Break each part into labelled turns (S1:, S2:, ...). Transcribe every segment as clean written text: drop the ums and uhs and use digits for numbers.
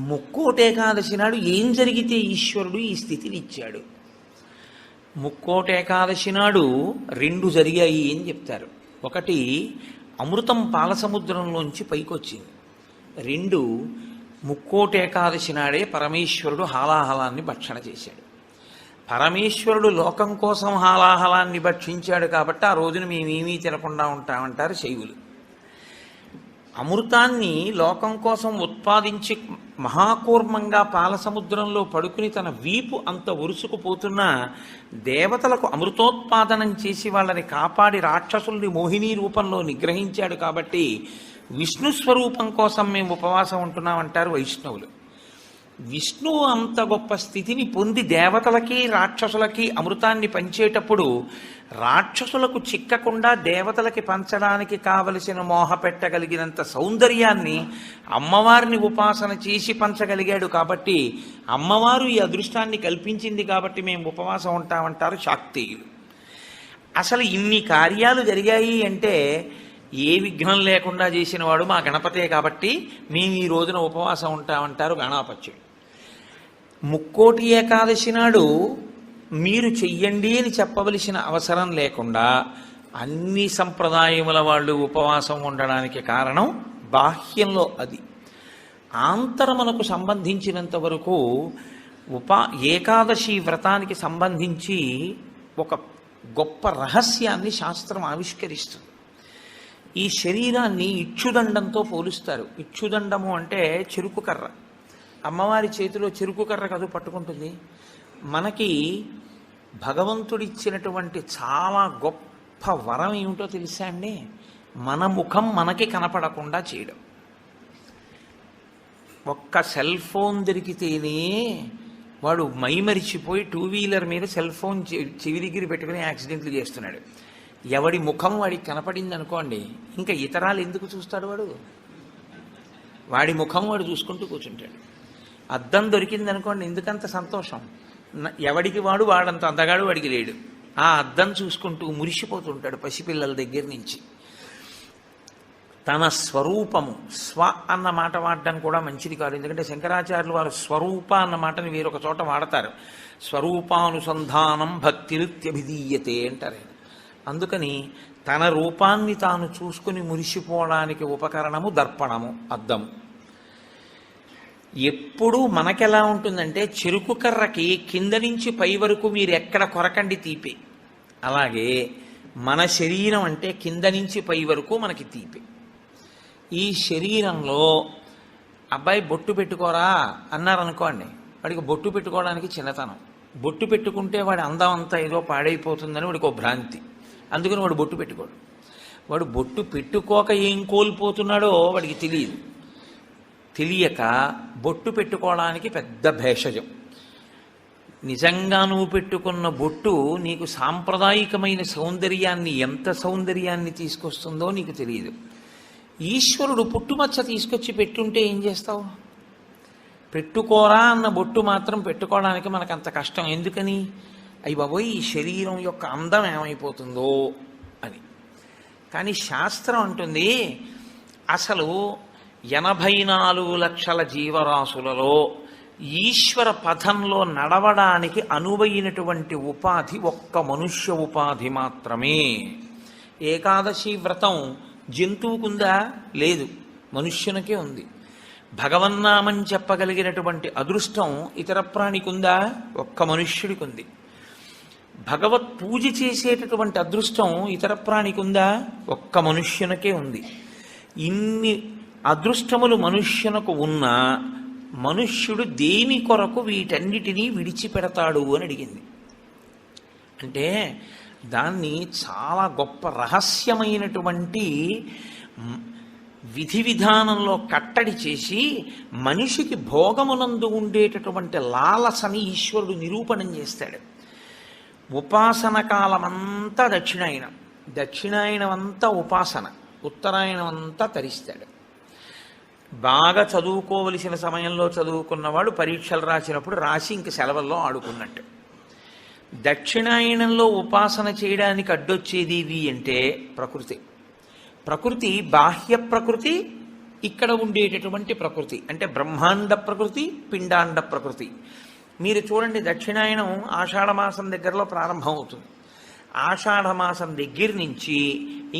S1: ముక్కోటి ఏకాదశి నాడు ఏం జరిగితే ఈశ్వరుడు ఈ స్థితిని ఇచ్చాడు? ముక్కోటి ఏకాదశి నాడు రెండు జరిగాయి అని చెప్తారు. ఒకటి, అమృతం పాలసముద్రంలోంచి పైకొచ్చింది. రెండు, ముక్కోటి ఏకాదశి నాడే పరమేశ్వరుడు హాలాహలాన్ని భక్షణ చేశాడు. పరమేశ్వరుడు లోకం కోసం హాలాహలాన్ని భక్షించాడు కాబట్టి ఆ రోజున మేమేమీ తినకుండా ఉంటామంటారు శైవులు. అమృతాన్ని లోకం కోసం ఉత్పాదించి మహాకూర్మంగా పాలసముద్రంలో పడుకుని తన వీపు అంత ఉరుసుకుపోతున్నా దేవతలకు అమృతోత్పాదనం చేసి వాళ్ళని కాపాడి రాక్షసుల్ని మోహిని రూపంలో నిగ్రహించాడు కాబట్టి విష్ణు స్వరూపం కోసం మేము ఉపవాసం ఉంటున్నామంటారు వైష్ణవులు. విష్ణువు అంత గొప్ప స్థితిని పొంది దేవతలకి రాక్షసులకి అమృతాన్ని పంచేటప్పుడు రాక్షసులకు చిక్కకుండా దేవతలకి పంచడానికి కావలసిన మోహ పెట్టగలిగినంత సౌందర్యాన్ని అమ్మవారిని ఉపాసన చేసి పంచగలిగాడు కాబట్టి అమ్మవారు ఈ అదృష్టాన్ని కల్పించింది కాబట్టి మేము ఉపవాసం ఉంటామంటారు శాక్తేయులు. అసలు ఇన్ని కార్యాలు జరిగాయి అంటే ఏ విఘ్నం లేకుండా చేసినవాడు మా గణపతే కాబట్టి మేము ఈ రోజున ఉపవాసం ఉంటామంటారు గణాపత్యుడు. ముక్కోటి ఏకాదశి నాడు మీరు చెయ్యండి అని చెప్పవలసిన అవసరం లేకుండా అన్ని సంప్రదాయముల వాళ్ళు ఉపవాసం ఉండడానికి కారణం బాహ్యంలో అది. ఆంతరమునకు సంబంధించినంత వరకు ఏకాదశి వ్రతానికి సంబంధించి ఒక గొప్ప రహస్యాన్ని శాస్త్రం ఆవిష్కరిస్తుంది. ఈ శరీరాన్ని ఇచ్చుదండంతో పోలుస్తారు. ఇచ్చుదండము అంటే చెరుకు కర్ర. అమ్మవారి చేతిలో చెరుకు కర్ర కదు పట్టుకుంటుంది. మనకి భగవంతుడిచ్చినటువంటి చాలా గొప్ప వరం ఏమిటో తెలుసా అండి? మన ముఖం మనకి కనపడకుండా చేయడం. ఒక్క సెల్ ఫోన్ దొరికితేనే వాడు మైమరిచిపోయి 2 వీలర్ మీద సెల్ ఫోన్ చెవి దగ్గర పెట్టుకుని యాక్సిడెంట్లు చేస్తున్నాడు. ఎవడి ముఖం వాడికి కనపడింది అనుకోండి, ఇంకా ఇతరాలు ఎందుకు చూస్తాడు? వాడి ముఖం వాడు చూసుకుంటూ కూర్చుంటాడు. అద్దం దొరికింది అనుకోండి, ఎందుకంత సంతోషం? ఎవడికి వాడంత అందగాడు వాడికి లేడు. ఆ అద్దం చూసుకుంటూ మురిసిపోతుంటాడు పసిపిల్లల దగ్గర నుంచి. తన స్వరూపము, స్వ అన్న మాట వాడడం కూడా మంచిది కాదు. ఎందుకంటే శంకరాచార్యులు వారు స్వరూప అన్న మాటని వేరొక చోట వాడతారు. స్వరూపానుసంధానం భక్తిరుత్యభిధీయతే అంటారు. అందుకని తన రూపాన్ని తాను చూసుకుని మురిసిపోవడానికి ఉపకరణము దర్పణము, అద్దము. ఎప్పుడూ మనకెలా ఉంటుందంటే చెరుకు కర్రకి కింద నుంచి పై వరకు మీరు ఎక్కడ కొరకండి తీపే, అలాగే మన శరీరం అంటే కింద నుంచి పై వరకు మనకి తీపే. ఈ శరీరంలో అబ్బాయి బొట్టు పెట్టుకోరా అన్నారనుకోండి, వాడికి బొట్టు పెట్టుకోవడానికి చిన్నతనం. బొట్టు పెట్టుకుంటే వాడి అందం అంతా ఏదో పాడైపోతుందని వాడికి ఒక భ్రాంతి. అందుకని వాడు బొట్టు పెట్టుకోడు. వాడు బొట్టు పెట్టుకోక ఏం కోల్పోతున్నాడో వాడికి తెలియక బొట్టు పెట్టుకోవడానికి పెద్ద భేషజం. నిజంగా నువ్వు పెట్టుకున్న బొట్టు నీకు సాంప్రదాయికమైన సౌందర్యాన్ని, ఎంత సౌందర్యాన్ని తీసుకొస్తుందో నీకు తెలియదు. ఈశ్వరుడు పుట్టుమచ్చ తీసుకొచ్చి పెట్టుంటే ఏం చేస్తావు? పెట్టుకోరా అన్న బొట్టు మాత్రం పెట్టుకోవడానికి మనకు అంత కష్టం ఎందుకని? అయ్యి బాబోయ్, ఈ శరీరం యొక్క అందం ఏమైపోతుందో అని. కానీ శాస్త్రం అంటుంది, అసలు 84 లక్షల జీవరాశులలో ఈశ్వర పథంలో నడవడానికి అనువైనటువంటి ఉపాధి ఒక్క మనుష్య ఉపాధి మాత్రమే. ఏకాదశి వ్రతం జంతువుకుందా? లేదు, మనుష్యునికే ఉంది. భగవన్నామం చెప్పగలిగినటువంటి అదృష్టం ఇతర ప్రాణికుందా? ఒక్క మనుష్యుడికి ఉంది. భగవత్ పూజ చేసేటటువంటి అదృష్టం ఇతర ప్రాణికి ఉందా? ఒక్క మనుష్యునికే ఉంది. ఇన్ని అదృష్టములు మనుష్యునకు ఉన్నా మనుష్యుడు దేని కొరకు వీటన్నిటినీ విడిచిపెడతాడు అని అడిగింది. అంటే దాన్ని చాలా గొప్ప రహస్యమైనటువంటి విధి విధానంలో కట్టడి చేసి మనిషికి భోగమునందు ఉండేటటువంటి లాలసని ఈశ్వరుడు నిరూపణం చేస్తాడు. ఉపాసన కాలమంతా దక్షిణాయనం అంతా ఉపాసన, ఉత్తరాయణం అంతా తరిస్తాడు. బాగా చదువుకోవలసిన సమయంలో చదువుకున్నవాడు పరీక్షలు రాసినప్పుడు రాసి ఇంక సెలవుల్లో ఆడుకున్నట్టు. దక్షిణాయనంలో ఉపాసన చేయడానికి అడ్డొచ్చేది అంటే ప్రకృతి. ప్రకృతి బాహ్య ప్రకృతి, ఇక్కడ ఉండేటటువంటి ప్రకృతి అంటే బ్రహ్మాండ ప్రకృతి, పిండాండ ప్రకృతి. మీరు చూడండి, దక్షిణాయనం ఆషాఢమాసం దగ్గరలో ప్రారంభం అవుతుంది. ఆషాఢమాసం దగ్గర నుంచి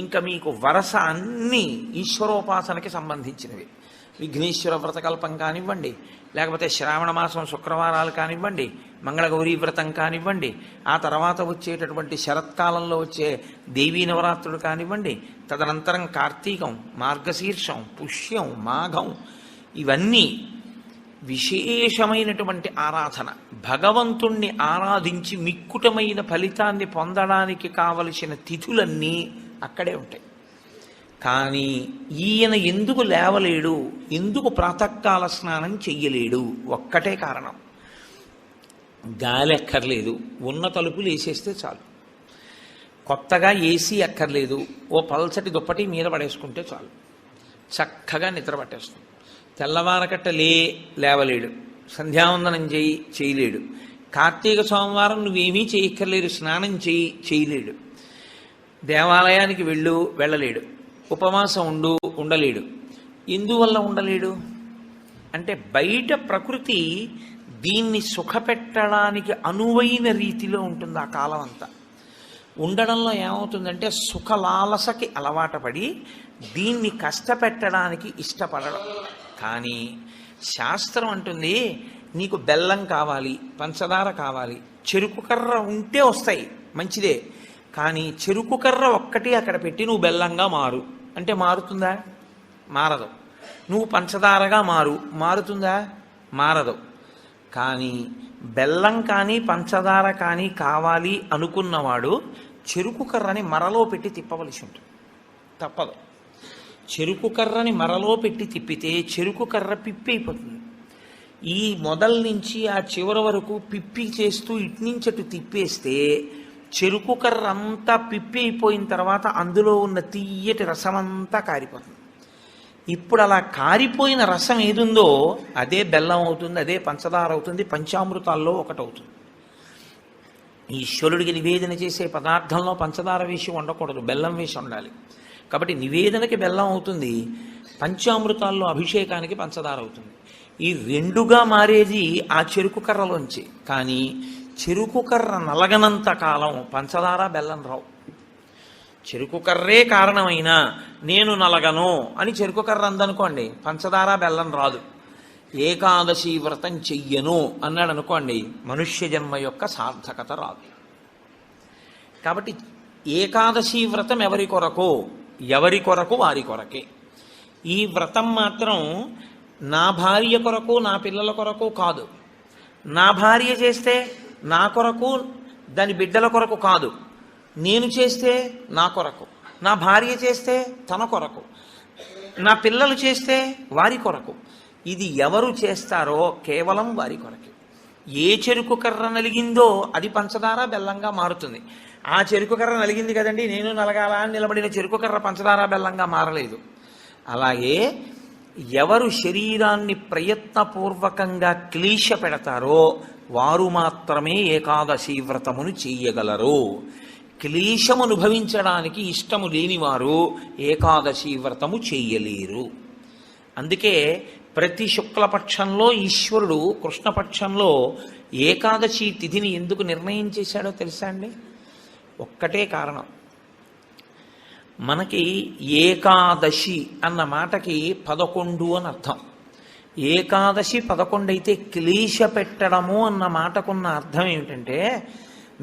S1: ఇంకా మీకు వరస అన్నీ ఈశ్వరోపాసనకి సంబంధించినవి. విఘ్నేశ్వర వ్రతకల్పం కానివ్వండి, లేకపోతే శ్రావణ మాసం శుక్రవారాలు కానివ్వండి, మంగళగౌరీ వ్రతం కానివ్వండి, ఆ తర్వాత వచ్చేటటువంటి శరత్కాలంలో వచ్చే దేవీ నవరాత్రులు కానివ్వండి, తదనంతరం కార్తీకం, మార్గశీర్షం, పుష్యం, మాఘం, ఇవన్నీ విశేషమైనటువంటి ఆరాధన. భగవంతుణ్ణి ఆరాధించి మిక్కుటమైన ఫలితాన్ని పొందడానికి కావలసిన తిథులన్నీ అక్కడే ఉంటాయి. కానీ ఈయన ఎందుకు లేవలేడు, ఎందుకు ప్రాతకాల స్నానం చెయ్యలేడు? ఒక్కటే కారణం, గాలి అక్కర్లేదు, ఉన్న తలుపులు వేసేస్తే చాలు. కొత్తగా ఏసీ అక్కర్లేదు, ఓ పల్చటి దుప్పటి మీద పడేసుకుంటే చాలు, చక్కగా నిద్ర పట్టేస్తుంది. తెల్లవారకట్ట లేవలేడు, సంధ్యావందనం చేయలేడు, కార్తీక సోమవారం నువ్వేమీ చేయక్కర్లేదు, స్నానం చేయలేడు, దేవాలయానికి వెళ్ళలేడు, ఉపవాసం ఉండలేడు. ఎందువల్ల ఉండలేడు అంటే బయట ప్రకృతి దీన్ని సుఖపెట్టడానికి అనువైన రీతిలో ఉంటుంది. ఆ కాలం అంతా ఉండడంలో ఏమవుతుందంటే సుఖలాలసకి అలవాటపడి దీన్ని కష్టపెట్టడానికి ఇష్టపడడం. కానీ శాస్త్రం అంటుంది, నీకు బెల్లం కావాలి, పంచదార కావాలి, చెరుకు కర్ర ఉంటే వస్తాయి, మంచిదే. కానీ చెరుకు కర్ర ఒక్కటి అక్కడ పెట్టి నువ్వు బెల్లంగా మారు అంటే మారుతుందా? మారదు. నువ్వు పంచదారగా మారుతుందా? మారదు. కానీ బెల్లం కానీ పంచదార కానీ కావాలి అనుకున్నవాడు చెరుకు కర్రని మరలో పెట్టి తిప్పవలసి ఉంటుంది, తప్పదు. చెరుకు కర్రని మరలో పెట్టి తిప్పితే చెరుకు కర్ర పిప్పి అయిపోతుంది. ఈ మొదల నుంచి ఆ చివరి వరకు పిప్పి చేస్తూ ఇట్నుంచటు తిప్పేస్తే చెరుకు కర్ర అంతా పిప్పి అయిపోయిన తర్వాత అందులో ఉన్న తీయటి రసం అంతా కారిపోతుంది. ఇప్పుడు అలా కారిపోయిన రసం ఏదుందో అదే బెల్లం అవుతుంది, అదే పంచదార అవుతుంది, పంచామృతాల్లో ఒకటవుతుంది. ఈశ్వరుడికి నివేదన చేసే పదార్థంలో పంచదార వేసి ఉండకూడదు, బెల్లం వేసి ఉండాలి. కాబట్టి నివేదనకి బెల్లం అవుతుంది, పంచామృతాల్లో అభిషేకానికి పంచదార అవుతుంది. ఈ రెండుగా మారేది ఆ చెరుకు కర్రలోంచి. కానీ చెరుకు కర్ర నలగనంత కాలం పంచదార బెల్లం రావు. చెరుకు కర్రే కారణమైనా నేను నలగను అని చెరుకు కర్ర అందనుకోండి, పంచదార బెల్లం రాదు. ఏకాదశి వ్రతం చెయ్యను అన్నాడు అనుకోండి, మనుష్య జన్మ యొక్క సార్థకత రాదు. కాబట్టి ఏకాదశి వ్రతం ఎవరి కొరకు వారి కొరకే. ఈ వ్రతం మాత్రం నా భార్య కొరకు, నా పిల్లల కొరకు కాదు. నా భార్య చేస్తే నా కొరకు, దాని బిడ్డల కొరకు కాదు. నేను చేస్తే నా కొరకు, నా భార్య చేస్తే తన కొరకు, నా పిల్లలు చేస్తే వారి కొరకు. ఇది ఎవరు చేస్తారో కేవలం వారి కొరకే. ఏ చెరుకు కర్ర నలిగిందో అది పంచదార బెల్లంగా మారుతుంది. ఆ చెరుకు కర్ర నలిగింది కదండి, నేను నలగాల అని నిలబడిన చెరుకు కర్ర పంచదార బెల్లంగా మారలేదు. అలాగే ఎవరు శరీరాన్ని ప్రయత్నపూర్వకంగా క్లేశ పెడతారో వారు మాత్రమే ఏకాదశి వ్రతమును చెయ్యగలరు. క్లేశము అనుభవించడానికి ఇష్టము లేనివారు ఏకాదశి వ్రతము చెయ్యలేరు. అందుకే ప్రతి శుక్లపక్షంలో ఈశ్వరుడు కృష్ణపక్షంలో ఏకాదశి తిథిని ఎందుకు నిర్ణయం చేశాడో తెలుసా అండి? ఒక్కటే కారణం. మనకి ఏకాదశి అన్న మాటకి 11 అని అర్థం. ఏకాదశి 11 అయితే క్లేశ పెట్టడము అన్న మాటకున్న అర్థం ఏమిటంటే,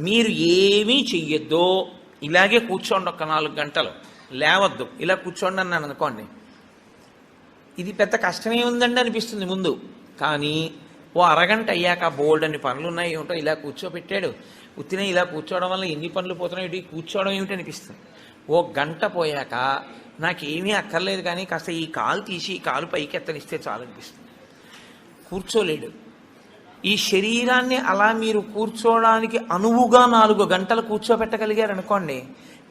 S1: మీరు ఏమీ చెయ్యొద్దు, ఇలాగే కూర్చోండి, ఒక్క 4 గంటలు లేవద్దు, ఇలా కూర్చోండి అన్నాను అనుకోండి, ఇది పెద్ద కష్టమే ఉందండి అనిపిస్తుంది ముందు. కానీ ఓ అరగంట అయ్యాక బోల్డ్ అని పనులు ఉన్నాయి, ఏమిటో ఇలా కూర్చోబెట్టాడు, ఉత్తినే ఇలా కూర్చోవడం వల్ల ఎన్ని పనులు పోతున్నాయి, కూర్చోవడం ఏమిటి అనిపిస్తుంది. ఓ గంట పోయాక నాకేమీ అక్కర్లేదు కానీ కాస్త ఈ కాలు తీసి ఈ కాలు పైకి ఎత్తనిస్తే చాలు అనిపిస్తుంది. కూర్చోలేడు. ఈ శరీరాన్ని అలా మీరు కూర్చోవడానికి అనువుగా 4 గంటలు కూర్చోబెట్టగలిగారనుకోండి,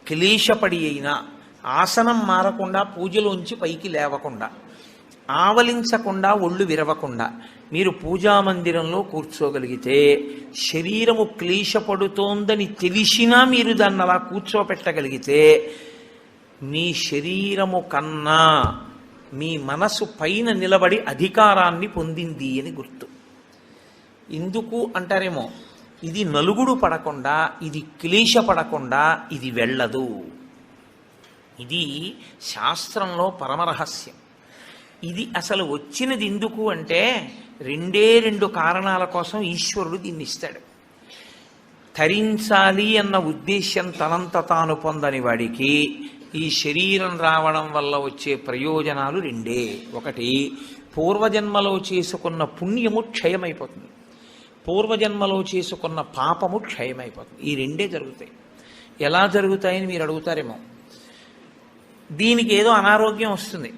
S1: క్లేశపడి అయినా ఆసనం మారకుండా, పూజలోంచి పైకి లేవకుండా, ఆవలించకుండా, ఒళ్ళు విరవకుండా మీరు పూజామందిరంలో కూర్చోగలిగితే, శరీరము క్లేశపడుతోందని తెలిసినా మీరు దాన్ని అలా కూర్చోపెట్టగలిగితే, మీ శరీరము కన్నా మీ మనసు పైన నిలబడి అధికారాన్ని పొందింది అని గుర్తు. ఎందుకు అంటారేమో, ఇది నలుగుడు పడకుండా, ఇది క్లేశ పడకుండా ఇది వెళ్ళదు. ఇది శాస్త్రంలో పరమరహస్యం. ఇది అసలు వచ్చినది ఎందుకు అంటే రెండు కారణాల కోసం ఈశ్వరుడు దీన్ని ఇస్తాడు. తరించాలి అన్న ఉద్దేశ్యం తనంత తాను పొందని వాడికి ఈ శరీరం రావడం వల్ల వచ్చే ప్రయోజనాలు రెండే. ఒకటి, పూర్వజన్మలో చేసుకున్న పుణ్యము క్షయమైపోతుంది, పూర్వజన్మలో చేసుకున్న పాపము క్షయమైపోతుంది. ఈ రెండే జరుగుతాయి. ఎలా జరుగుతాయని మీరు అడుగుతారేమో. దీనికి ఏదో అనారోగ్యం వస్తుంది,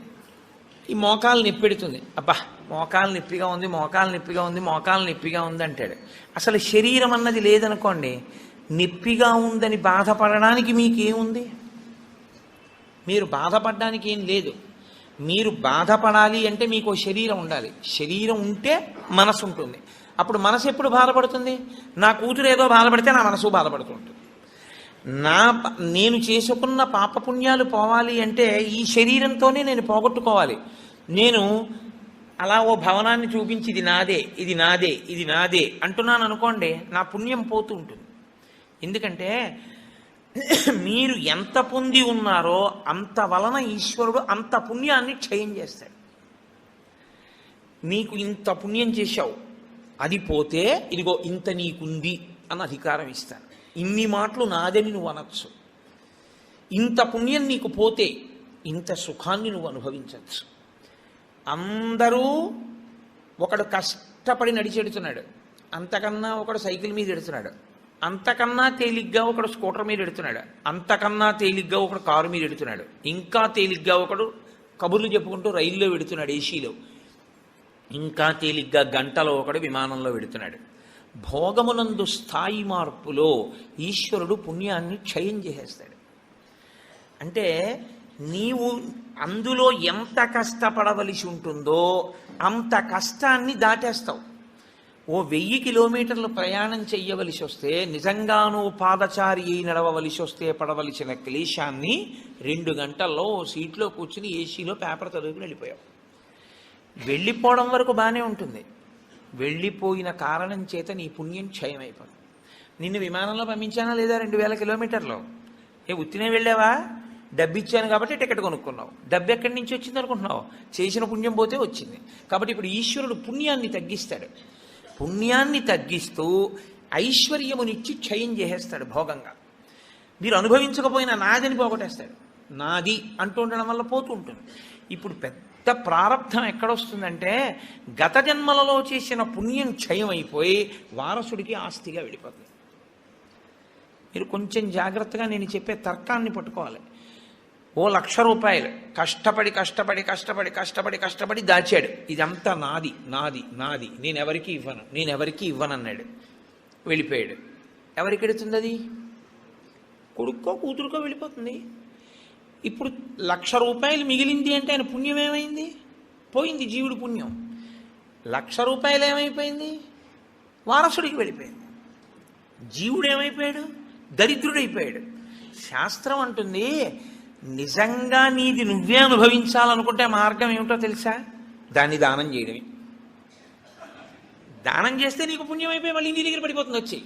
S1: ఈ మోకాలు నొప్పెడుతుంది, అబ్బా మోకాలు నొప్పిగా ఉంది, మోకాలు నొప్పిగా ఉంది, మోకాలు నొప్పిగా ఉంది అంటాడు. అసలు శరీరం అన్నది లేదనుకోండి, నొప్పిగా ఉందని బాధపడడానికి మీకేముంది? మీరు బాధపడడానికి ఏం లేదు. మీరు బాధపడాలి అంటే మీకు శరీరం ఉండాలి. శరీరం ఉంటే మనసు ఉంటుంది. అప్పుడు మనసు ఎప్పుడు బాధపడుతుంది? నా కూతురు ఏదో బాధపడితే నా మనసు బాధపడుతుంటుంది. నేను చేసుకున్న పాపపుణ్యాలు పోవాలి అంటే ఈ శరీరంతోనే నేను పోగొట్టుకోవాలి. నేను అలా ఓ భవనాన్ని చూపించి ఇది నాదే, ఇది నాదే, ఇది నాదే అంటున్నాను అనుకోండి, నా పుణ్యం పోతూ ఉంటుంది. ఎందుకంటే మీరు ఎంత పొంది ఉన్నారో అంత వలన ఈశ్వరుడు అంత పుణ్యాన్ని క్షయం చేస్తాడు. నీకు ఇంత పుణ్యం చేశావు, అది పోతే ఇదిగో ఇంత నీకుంది అన్న అధికారం ఇస్తాను. ఇన్ని మాటలు నాదని నువ్వు అనొచ్చు. ఇంత పుణ్యం నీకు పోతే ఇంత సుఖాన్ని నువ్వు అనుభవించవచ్చు. అందరూ ఒకడు కష్టపడి నడిచెడుతున్నాడు, అంతకన్నా ఒకడు సైకిల్ మీద ఎడుతున్నాడు, అంతకన్నా తేలిగ్గా ఒకడు స్కూటర్ మీద ఎడుతున్నాడు, అంతకన్నా తేలిగ్గా ఒకడు కారు మీద ఎడుతున్నాడు, ఇంకా తేలిగ్గా ఒకడు కబుర్లు చెప్పుకుంటూ రైల్లో వెడుతున్నాడు ఏసీలో, ఇంకా తేలిగ్గా గంటలో ఒకడు విమానంలో వెడుతున్నాడు. భోగమునందు స్థాయి మార్పులో ఈశ్వరుడు పుణ్యాన్ని క్షయం చేసేస్తాడు. అంటే నీవు అందులో ఎంత కష్టపడవలసి ఉంటుందో అంత కష్టాన్ని దాటేస్తావు. ఓ 1000 కిలోమీటర్లు ప్రయాణం చెయ్యవలసి వస్తే, నిజంగానూ పాదచారి అయి నడవవలసి వస్తే పడవలసిన క్లేశాన్ని 2 గంటల్లో ఓ సీట్లో కూర్చుని ఏసీలో పేపర్ చదువుకుని వెళ్ళిపోయావు. వెళ్ళిపోవడం వరకు బాగానే ఉంటుంది, వెళ్ళిపోయిన కారణం చేత నీ పుణ్యం క్షయమైపోతుంది. నిన్ను విమానంలో పంపించానా లేదా 2000 కిలోమీటర్లు? ఉత్తినే వెళ్ళావా? డబ్బు ఇచ్చాను కాబట్టి టికెట్ కొనుక్కున్నావు. డబ్బు ఎక్కడి నుంచి వచ్చింది అనుకుంటున్నావు? చేసిన పుణ్యం పోతే వచ్చింది. కాబట్టి ఇప్పుడు ఈశ్వరుడు పుణ్యాన్ని తగ్గిస్తాడు. పుణ్యాన్ని తగ్గిస్తూ ఐశ్వర్యమునిచ్చి క్షయం చేసేస్తాడు భోగంగా. మీరు అనుభవించకపోయినా నాదని పోగొట్టేస్తాడు. నాది అంటూ ఉండడం వల్ల పోతూ ఉంటుంది. ఇప్పుడు పెద్ద ప్రారంధం ఎక్కడొస్తుందంటే, గత జన్మలలో చేసిన పుణ్యం క్షయం అయిపోయి వారసుడికి ఆస్తిగా వెళ్ళిపోతుంది. మీరు కొంచెం జాగ్రత్తగా నేను చెప్పే తర్కాన్ని పట్టుకోవాలి. ఓ 1,00,000 రూపాయలు కష్టపడి కష్టపడి కష్టపడి కష్టపడి కష్టపడి దాచాడు, ఇదంతా నాది నాది నాది, నేనెవరికి ఇవ్వను, నేనెవరికి ఇవ్వనన్నాడు, వెళ్ళిపోయాడు. ఎవరికి ఎడుతుంది అది? కొడుక్కో కూతురుకో వెళ్ళిపోతుంది. ఇప్పుడు 1,00,000 రూపాయలు మిగిలింది అంటే ఆయన పుణ్యం ఏమైంది? పోయింది, జీవుడి పుణ్యం. 1,00,000 రూపాయలు ఏమైపోయింది? వారసుడికి వెళ్ళిపోయింది. జీవుడు ఏమైపోయాడు? దరిద్రుడైపోయాడు. శాస్త్రం అంటుంది, నిజంగా నీది నువ్వే అనుభవించాలనుకుంటే మార్గం ఏమిటో తెలుసా? దాన్ని దానం చేయడమే. దానం చేస్తే నీకు పుణ్యం అయిపోయి మళ్ళీ నీ దగ్గర పడిపోతుంది వచ్చి.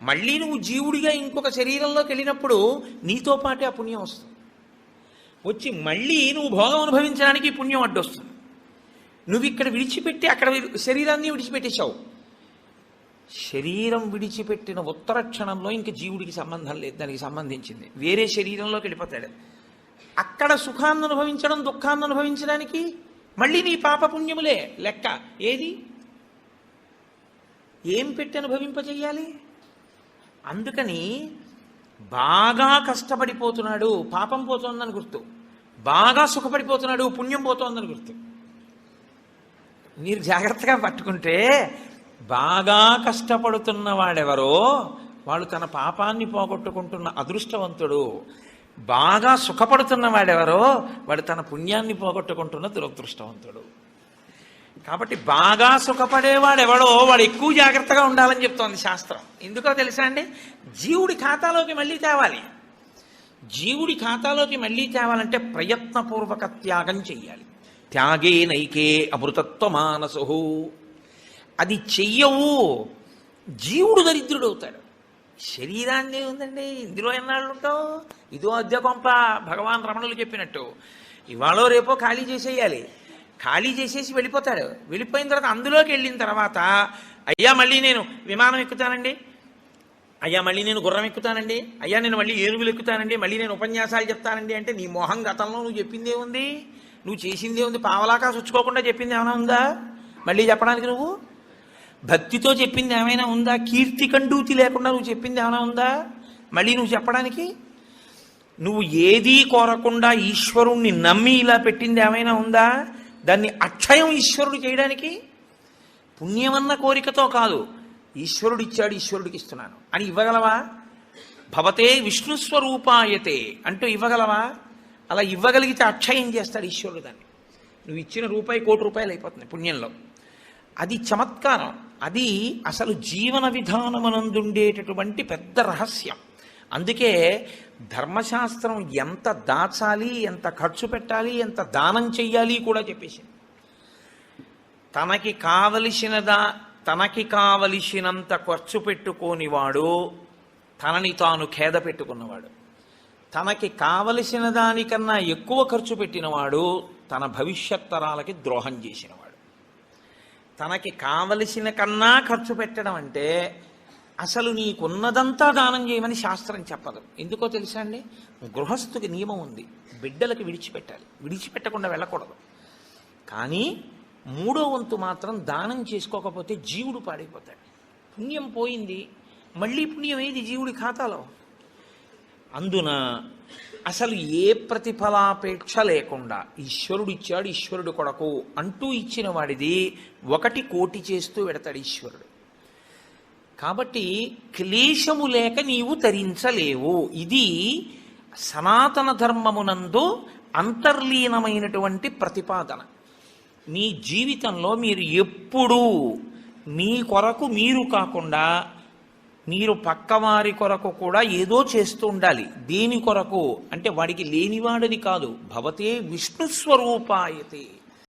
S1: మళ్ళీ నువ్వు జీవుడిగా ఇంకొక శరీరంలోకి వెళ్ళినప్పుడు నీతో పాటే ఆ పుణ్యం వస్తుంది. వచ్చి మళ్ళీ నువ్వు భోగం అనుభవించడానికి పుణ్యం అడ్డొస్తుంది. నువ్వు ఇక్కడ విడిచిపెట్టి అక్కడ శరీరాన్ని విడిచిపెట్టేశావు. శరీరం విడిచిపెట్టిన ఉత్తర క్షణంలో ఇంక జీవుడికి సంబంధం లేదు, దానికి సంబంధించింది వేరే శరీరంలోకి వెళ్ళిపోతాడు. అక్కడ సుఖాన్ని అనుభవించడం, దుఃఖాన్ని అనుభవించడానికి మళ్ళీ నీ పాపపుణ్యములే లెక్క. ఏది ఏం పెట్టి అనుభవింపజేయాలి? అందుకని బాగా కష్టపడిపోతున్నాడు, పాపం పోతోందని గుర్తు. బాగా సుఖపడిపోతున్నాడు, పుణ్యం పోతోందని గుర్తు. మీరు జాగ్రత్తగా పట్టుకుంటే, బాగా కష్టపడుతున్న వాడెవరో వాడు తన పాపాన్ని పోగొట్టుకుంటున్న అదృష్టవంతుడు. బాగా సుఖపడుతున్న వాడెవరో వాడు తన పుణ్యాన్ని పోగొట్టుకుంటున్న దురదృష్టవంతుడు. కాబట్టి బాగా సుఖపడేవాడెవడో వాడు ఎక్కువ జాగ్రత్తగా ఉండాలని చెప్తోంది శాస్త్రం. ఎందుకో తెలుసా అండి? జీవుడి ఖాతాలోకి మళ్ళీ తేవాలి. జీవుడి ఖాతాలోకి మళ్ళీ తేవాలంటే ప్రయత్నపూర్వక త్యాగం చెయ్యాలి. త్యాగే నైకే అమృతత్వ మానసు. అది చెయ్యవు, జీవుడు దరిద్రుడవుతాడు. శరీరాన్ని ఉందండి, ఇందులో ఎన్నాళ్ళు ఉంటావు? ఇదో అద్దె కొంప. భగవాన్ రమణులు చెప్పినట్టు ఇవాళో రేపో ఖాళీ చేసేయాలి. ఖాళీ చేసేసి వెళ్ళిపోతాడు. వెళ్ళిపోయిన తర్వాత అందులోకి వెళ్ళిన తర్వాత, అయ్యా మళ్ళీ నేను విమానం ఎక్కుతానండి, అయ్యా మళ్ళీ నేను గుర్రం ఎక్కుతానండి, అయ్యా నేను మళ్ళీ ఏనుగులు ఎక్కుతానండి, మళ్ళీ నేను ఉపన్యాసాలు చెప్తానండి అంటే నీ మొహం గతంలో నువ్వు చెప్పిందే ఉంది, నువ్వు చేసిందే ఉంది. పావలాకా చుచ్చుకోకుండా చెప్పింది ఏమైనా ఉందా మళ్ళీ చెప్పడానికి? నువ్వు భక్తితో చెప్పింది ఏమైనా ఉందా? కీర్తి కండూతి లేకుండా నువ్వు చెప్పింది ఏమైనా ఉందా మళ్ళీ నువ్వు చెప్పడానికి? నువ్వు ఏదీ కోరకుండా ఈశ్వరుణ్ణి నమ్మి ఇలా పెట్టింది ఏమైనా ఉందా? దాన్ని అక్షయం ఈశ్వరుడు చేయడానికి. పుణ్యమన్న కోరికతో కాదు, ఈశ్వరుడు ఇచ్చాడు ఈశ్వరుడికి ఇస్తున్నాను అని ఇవ్వగలవా? భవతే విష్ణుస్వరూపాయతే అంటూ ఇవ్వగలవా? అలా ఇవ్వగలిగితే అక్షయం చేస్తాడు ఈశ్వరుడు దాన్ని. నువ్వు ఇచ్చిన రూపాయి ₹1,00,00,000 అయిపోతుంది పుణ్యంలో. అది చమత్కారం. అది అసలు జీవన విధానమనందుండేటటువంటి పెద్ద రహస్యం. అందుకే ధర్మశాస్త్రం ఎంత దాచాలి, ఎంత ఖర్చు పెట్టాలి, ఎంత దానం చెయ్యాలి కూడా చెప్పేసింది. తనకి కావలసినంత ఖర్చు పెట్టుకోనివాడు తనని తాను ఖేద పెట్టుకున్నవాడు. తనకి కావలసిన దానికన్నా ఎక్కువ ఖర్చు పెట్టినవాడు తన భవిష్యత్ తరాలకి ద్రోహం చేసినవాడు. తనకి కావలసిన కన్నా ఖర్చు పెట్టడం అంటే అసలు నీకున్నదంతా దానం చేయమని శాస్త్రం చెప్పదు. ఎందుకో తెలుసా అండి? గృహస్థుకి నియమం ఉంది, బిడ్డలకి విడిచిపెట్టాలి, విడిచిపెట్టకుండా వెళ్ళకూడదు. కానీ 3వ వంతు మాత్రం దానం చేసుకోకపోతే జీవుడు పాడైపోతాడు. పుణ్యం పోయింది, మళ్ళీ పుణ్యం ఏది జీవుడి ఖాతాలో? అందున అసలు ఏ ప్రతిఫలాపేక్ష లేకుండా ఈశ్వరుడు ఇచ్చాడు, ఈశ్వరుడు కొరకు అంటూ ఇచ్చిన వాడిది 1 కోటి చేస్తూ పెడతాడు ఈశ్వరుడు. కాబట్టి క్లేశము లేక నీవు తరించలేవు. ఇది సనాతన ధర్మమునందు అంతర్లీనమైనటువంటి ప్రతిపాదన. మీ జీవితంలో మీరు ఎప్పుడూ మీ కొరకు మీరు కాకుండా మీరు పక్కవారి కొరకు కూడా ఏదో చేస్తూ ఉండాలి. దేని కొరకు అంటే వాడికి లేనివాడని కాదు. భవతే విష్ణుస్వరూపాయతే.